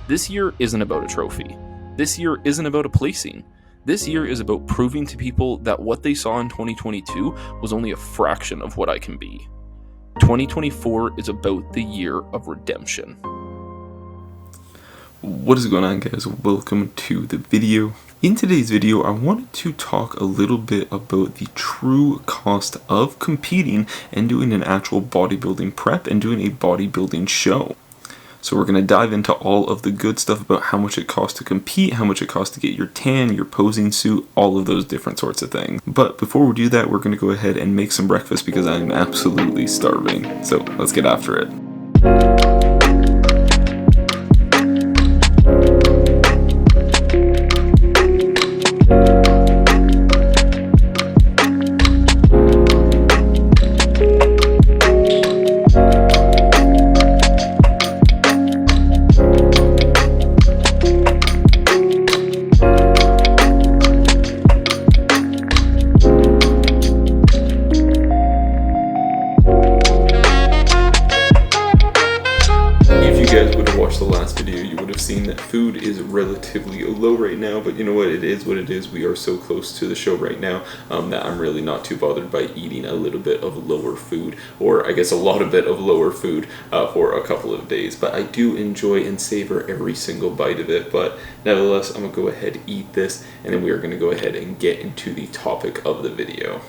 This year isn't about a trophy. This year isn't about a placing. This year is about proving to people that what they saw in 2022 was only a fraction of what I can be. 2024 is about the year of redemption. What is going on, guys? Welcome to the video. In today's video, I wanted to talk a little bit about the true cost of competing and doing an actual bodybuilding prep and doing a bodybuilding show. So we're going to dive into all of the good stuff about how much it costs to compete, how much it costs to get your tan, your posing suit, all of those different sorts of things. But before we do that, we're going to go ahead and make some breakfast because I'm absolutely starving. So let's get after it. The last video, you would have seen that food is relatively low right now, but you know what, it is what it is. We are so close to the show right now that I'm really not too bothered by eating a little bit of lower food, or I guess a lot of bit of lower food for a couple of days. But I do enjoy and savor every single bite of it. But nevertheless, I'm gonna go ahead and eat this, and then we are going to go ahead and get into the topic of the video.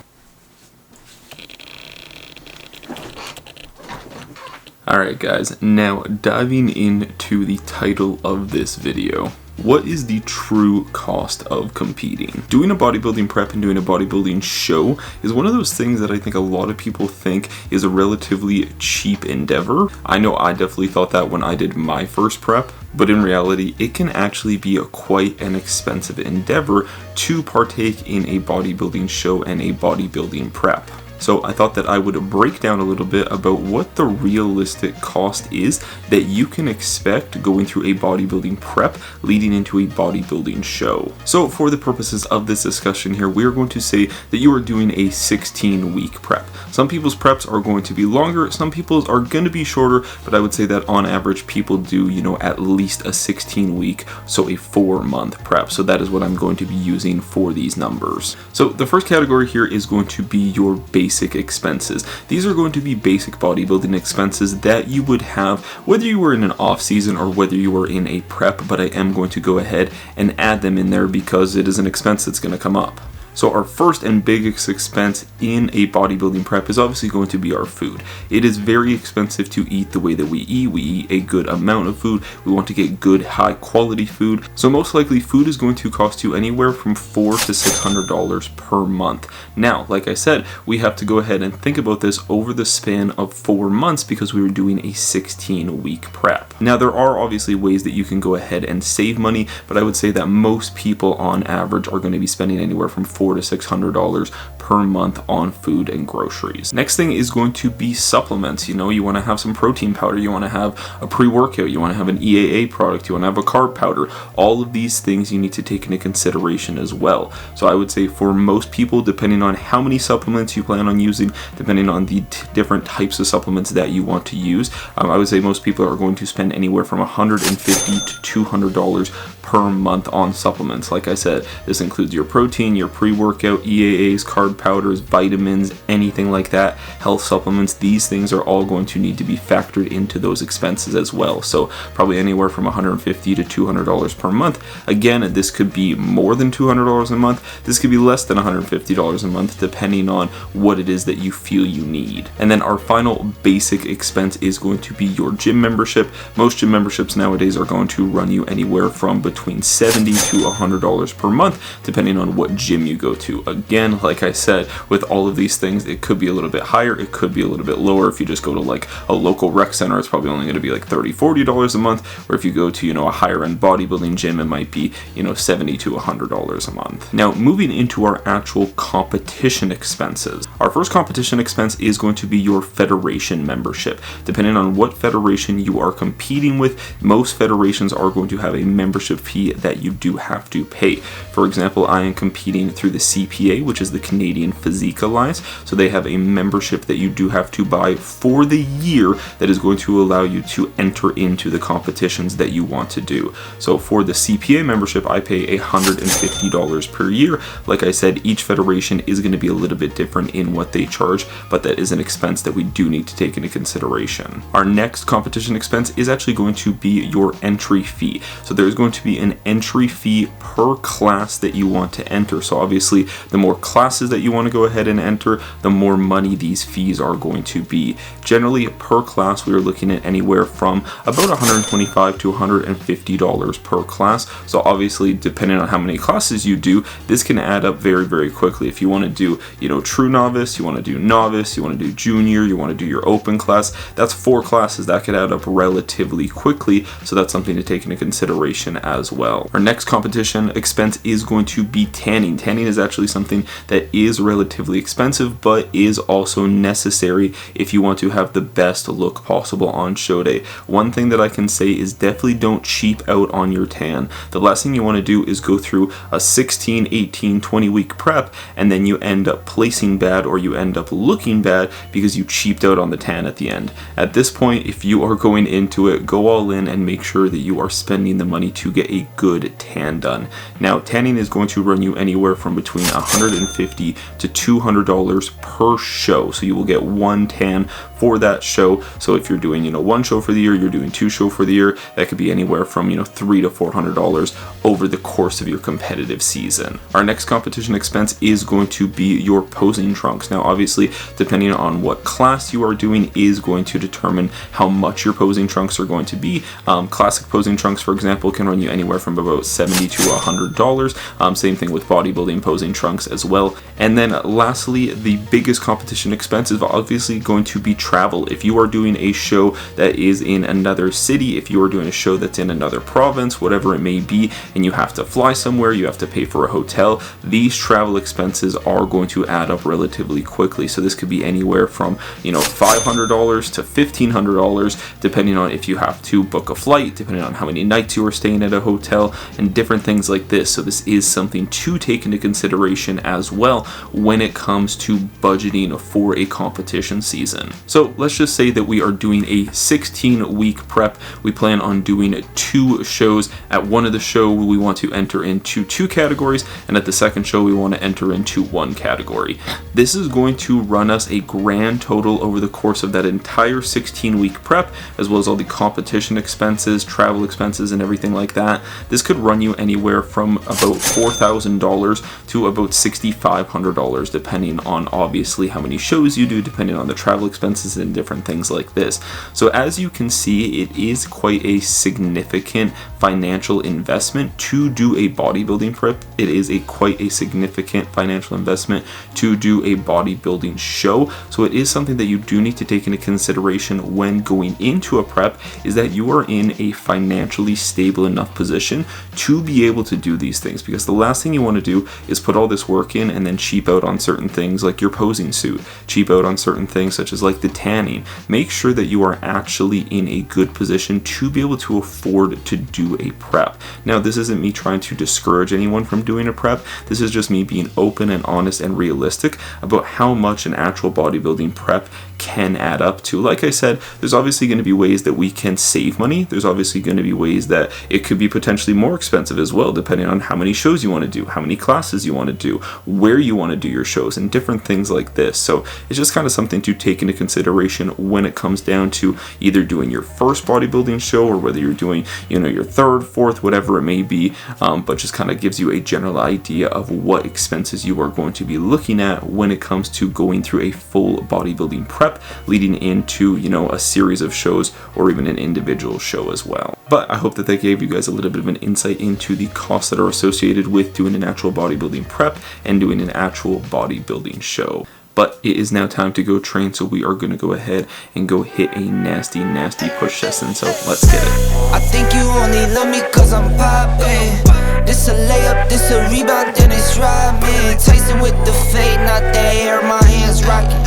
Alright guys, now diving into the title of this video. What is the true cost of competing? Doing a bodybuilding prep and doing a bodybuilding show is one of those things that I think a lot of people think is a relatively cheap endeavor. I know I definitely thought that when I did my first prep, but in reality, it can actually be quite an expensive endeavor to partake in a bodybuilding show and a bodybuilding prep. So I thought that I would break down a little bit about what the realistic cost is that you can expect going through a bodybuilding prep leading into a bodybuilding show. So for the purposes of this discussion here, we are going to say that you are doing a 16-week prep. Some people's preps are going to be longer, some people's are going to be shorter, but I would say that on average people do, at least a 16-week, so a 4-month prep. So that is what I'm going to be using for these numbers. So the first category here is going to be your basic expenses. These are going to be basic bodybuilding expenses that you would have whether you were in an off season or whether you were in a prep, but I am going to go ahead and add them in there because it is an expense that's going to come up. So our first and biggest expense in a bodybuilding prep is obviously going to be our food. It is very expensive to eat the way that we eat. We eat a good amount of food. We want to get good, high quality food. So most likely food is going to cost you anywhere from $400 to $600 per month. Now, like I said, we have to go ahead and think about this over the span of 4 months because we were doing a 16-week prep. Now, there are obviously ways that you can go ahead and save money, but I would say that most people on average are going to be spending anywhere from $400 to $600 per month on food and groceries. Next thing is going to be supplements. You want to have some protein powder, you want to have a pre-workout, you want to have an EAA product, you want to have a carb powder. All of these things you need to take into consideration as well. So I would say for most people, depending on how many supplements you plan on using, depending on the different types of supplements that you want to use, I would say most people are going to spend anywhere from $150 to $200 per month on supplements. Like I said, this includes your protein, your pre-workout, EAAs, carb powders, vitamins, anything like that, health supplements. These things are all going to need to be factored into those expenses as well. So probably anywhere from $150 to $200 per month. Again, this could be more than $200 a month. This could be less than $150 a month, depending on what it is that you feel you need. And then our final basic expense is going to be your gym membership. Most gym memberships nowadays are going to run you anywhere from between $70 to $100 per month, depending on what gym you go to. Again, like I said, with all of these things, it could be a little bit higher, it could be a little bit lower. If you just go to like a local rec center, it's probably only going to be like $30, $40 a month, or if you go to, a higher end bodybuilding gym, it might be, $70 to $100 a month. Now, moving into our actual competition expenses. Our first competition expense is going to be your federation membership. Depending on what federation you are competing with, most federations are going to have a membership fee that you do have to pay. For example, I am competing through the CPA, which is the Canadian Physique Alliance. So they have a membership that you do have to buy for the year that is going to allow you to enter into the competitions that you want to do. So for the CPA membership, I pay $150 per year. Like I said, each federation is going to be a little bit different in what they charge, but that is an expense that we do need to take into consideration. Our next competition expense is actually going to be your entry fee. So there's going to be an entry fee per class that you want to enter. So obviously, the more classes that you want to go ahead and enter, the more money these fees are going to be. Generally, per class, we are looking at anywhere from about $125 to $150 per class. So obviously, depending on how many classes you do, this can add up very, very quickly. If you want to do, true novice, you want to do novice, you want to do junior, you want to do your open class, that's 4 classes. That could add up relatively quickly. So that's something to take into consideration as well. Our next competition expense is going to be tanning. Tanning is actually something that is relatively expensive, but is also necessary if you want to have the best look possible on show day. One thing that I can say is definitely don't cheap out on your tan. The last thing you want to do is go through a 16, 18, 20 week prep and then you end up placing bad or you end up looking bad because you cheaped out on the tan at the end. At this point, if you are going into it, go all in and make sure that you are spending the money to get a good tan done. Now, tanning is going to run you anywhere from between $150 to $200 per show. So you will get one tan for that show. So if you're doing, one show for the year, you're doing 2 shows for the year, that could be anywhere from, $300 to $400 over the course of your competitive season. Our next competition expense is going to be your posing trunks. Now, obviously, depending on what class you are doing is going to determine how much your posing trunks are going to be. Classic posing trunks, for example, can run you anywhere from about $70 to $100. Same thing with bodybuilding posing trunks as well. And then lastly, the biggest competition expense is obviously going to be travel. If you are doing a show that is in another city, if you are doing a show that's in another province, whatever it may be, and you have to fly somewhere, you have to pay for a hotel, these travel expenses are going to add up relatively quickly. So this could be anywhere from, $500 to $1,500, depending on if you have to book a flight, depending on how many nights you are staying at a hotel, and different things like this. So this is something to take into consideration as well when it comes to budgeting for a competition season. So let's just say that we are doing a 16-week prep. We plan on doing 2 shows. At one of the show, we want to enter into 2 categories, and at the second show, we want to enter into 1 category. This is going to run us a grand total over the course of that entire 16-week prep, as well as all the competition expenses, travel expenses, and everything like that. This could run you anywhere from about $4,000 to about $6,500, depending on obviously how many shows you do, depending on the travel expenses and different things like this. So as you can see, it is quite a significant financial investment to do a bodybuilding prep. It is quite a significant financial investment to do a bodybuilding show. So it is something that you do need to take into consideration when going into a prep, is that you are in a financially stable enough position to be able to do these things, because the last thing you want to do is put all this work in and then cheap out on certain things like your posing suit, cheap out on certain things such as like the tanning. Make sure that you are actually in a good position to be able to afford to do a prep. Now, this isn't me trying to discourage anyone from doing a prep. This is just me being open and honest and realistic about how much an actual bodybuilding prep can add up to. Like I said, there's obviously going to be ways that we can save money. There's obviously going to be ways that it could be potentially more expensive as well, depending on how many shows you want to do, how many classes you want to do, where you want to do your shows, and different things like this. So it's just kind of something to take into consideration when it comes down to either doing your first bodybuilding show or whether you're doing, your third, fourth, whatever it may be, but just kind of gives you a general idea of what expenses you are going to be looking at when it comes to going through a full bodybuilding prep leading into, a series of shows or even an individual show as well. But I hope that gave you guys a little bit of an insight into the costs that are associated with doing an actual bodybuilding prep and doing an actual bodybuilding show. But it is now time to go train, so we are going to go ahead and go hit a nasty push session. So let's get it. I think you only love me cause I'm poppin'. This a layup, this a rebound, then it's robbing. Tyson with the fade, not the hair, my hands rocking.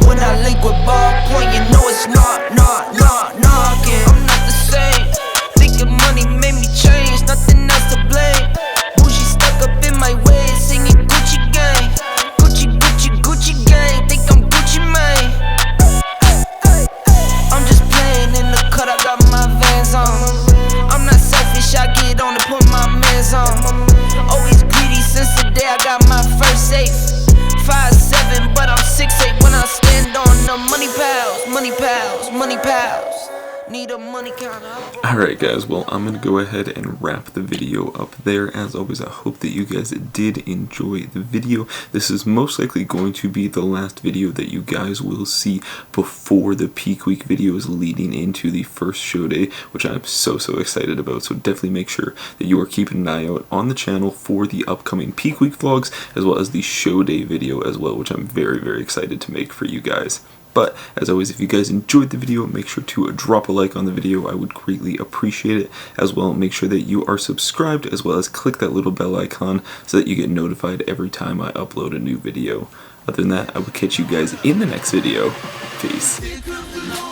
When I link with ball point, you know it's knocking. I'm not the same. Thinking money made me change, nothing else to money counter. Alright guys, well I'm going to go ahead and wrap the video up there. As always, I hope that you guys did enjoy the video. This is most likely going to be the last video that you guys will see before the peak week videos leading into the first show day, which I'm so excited about. So definitely make sure that you are keeping an eye out on the channel for the upcoming peak week vlogs, as well as the show day video as well, which I'm very excited to make for you guys. But as always, if you guys enjoyed the video, make sure to drop a like on the video. I would greatly appreciate it. As well, make sure that you are subscribed, as well as click that little bell icon so that you get notified every time I upload a new video. Other than that, I will catch you guys in the next video. Peace.